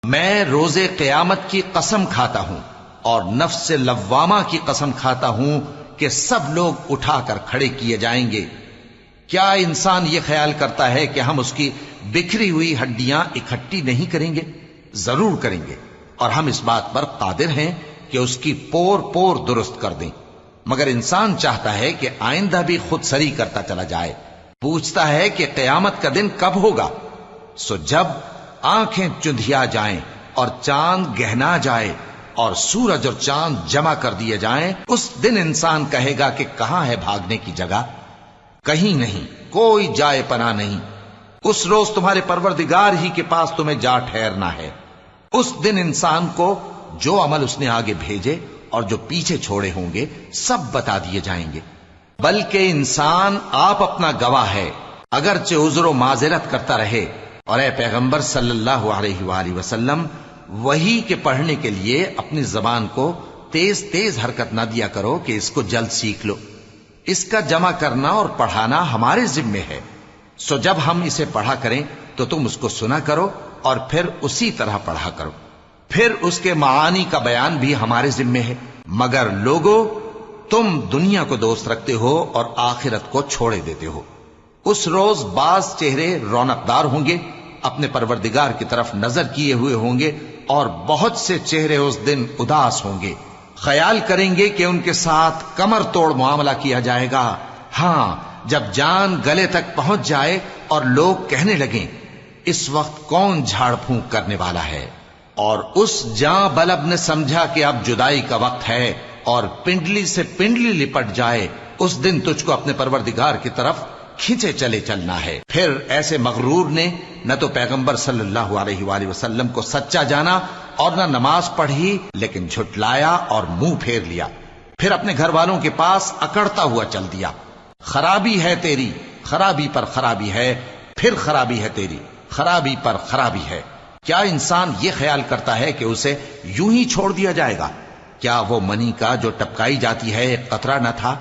میں روز قیامت کی قسم کھاتا ہوں اور نفس لوامہ کی قسم کھاتا ہوں کہ سب لوگ اٹھا کر کھڑے کیے جائیں گے۔ کیا انسان یہ خیال کرتا ہے کہ ہم اس کی بکھری ہوئی ہڈیاں اکٹھی نہیں کریں گے؟ ضرور کریں گے، اور ہم اس بات پر قادر ہیں کہ اس کی پور پور درست کر دیں۔ مگر انسان چاہتا ہے کہ آئندہ بھی خود سری کرتا چلا جائے، پوچھتا ہے کہ قیامت کا دن کب ہوگا۔ سو جب آنکھیں چندھیا جائیں اور چاند گہنا جائے اور سورج اور چاند جمع کر دیے جائیں، اس دن انسان کہے گا کہ کہاں ہے بھاگنے کی جگہ؟ کہیں نہیں، کوئی جائے پناہ نہیں۔ اس روز تمہارے پروردگار ہی کے پاس تمہیں جا ٹھہرنا ہے۔ اس دن انسان کو جو عمل اس نے آگے بھیجے اور جو پیچھے چھوڑے ہوں گے سب بتا دیے جائیں گے۔ بلکہ انسان آپ اپنا گواہ ہے، اگرچہ عذر و معذرت کرتا رہے۔ اور اے پیغمبر صلی اللہ علیہ وآلہ وسلم، وحی کے پڑھنے کے لیے اپنی زبان کو تیز تیز حرکت نہ دیا کرو کہ اس کو جلد سیکھ لو۔ اس کا جمع کرنا اور پڑھانا ہمارے ذمے ہے۔ سو جب ہم اسے پڑھا کریں تو تم اس کو سنا کرو اور پھر اسی طرح پڑھا کرو۔ پھر اس کے معانی کا بیان بھی ہمارے ذمے ہے۔ مگر لوگو، تم دنیا کو دوست رکھتے ہو اور آخرت کو چھوڑے دیتے ہو۔ اس روز بعض چہرے رونقدار ہوں گے، اپنے پروردگار کی طرف نظر کیے ہوئے ہوں گے، اور بہت سے چہرے اس دن اداس ہوں گے، خیال کریں گے کہ ان کے ساتھ کمر توڑ معاملہ کیا جائے گا۔ ہاں، جب جان گلے تک پہنچ جائے اور لوگ کہنے لگیں اس وقت کون جھاڑ پھونک کرنے والا ہے، اور اس جاں بلب نے سمجھا کہ اب جدائی کا وقت ہے اور پنڈلی سے پنڈلی لپٹ جائے، اس دن تجھ کو اپنے پروردگار کی طرف کھینچے چلے چلنا ہے۔ پھر ایسے مغرور نے نہ تو پیغمبر صلی اللہ علیہ وآلہ وسلم کو سچا جانا اور نہ نماز پڑھی، لیکن جھٹلایا اور منہ پھیر لیا، پھر اپنے گھر والوں کے پاس اکڑتا ہوا چل دیا۔ خرابی ہے تیری، خرابی پر خرابی ہے، پھر خرابی ہے تیری، خرابی پر خرابی ہے۔ کیا انسان یہ خیال کرتا ہے کہ اسے یوں ہی چھوڑ دیا جائے گا؟ کیا وہ منی کا جو ٹپکائی جاتی ہے ایک قطرہ نہ تھا،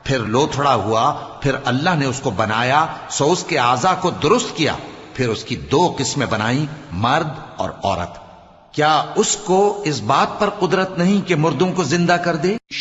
پھر لوتھڑا ہوا، پھر اللہ نے اس کو بنایا، سو اس کے اعضاء کو درست کیا، پھر اس کی دو قسمیں بنائیں، مرد اور عورت۔ کیا اس کو اس بات پر قدرت نہیں کہ مردوں کو زندہ کر دے؟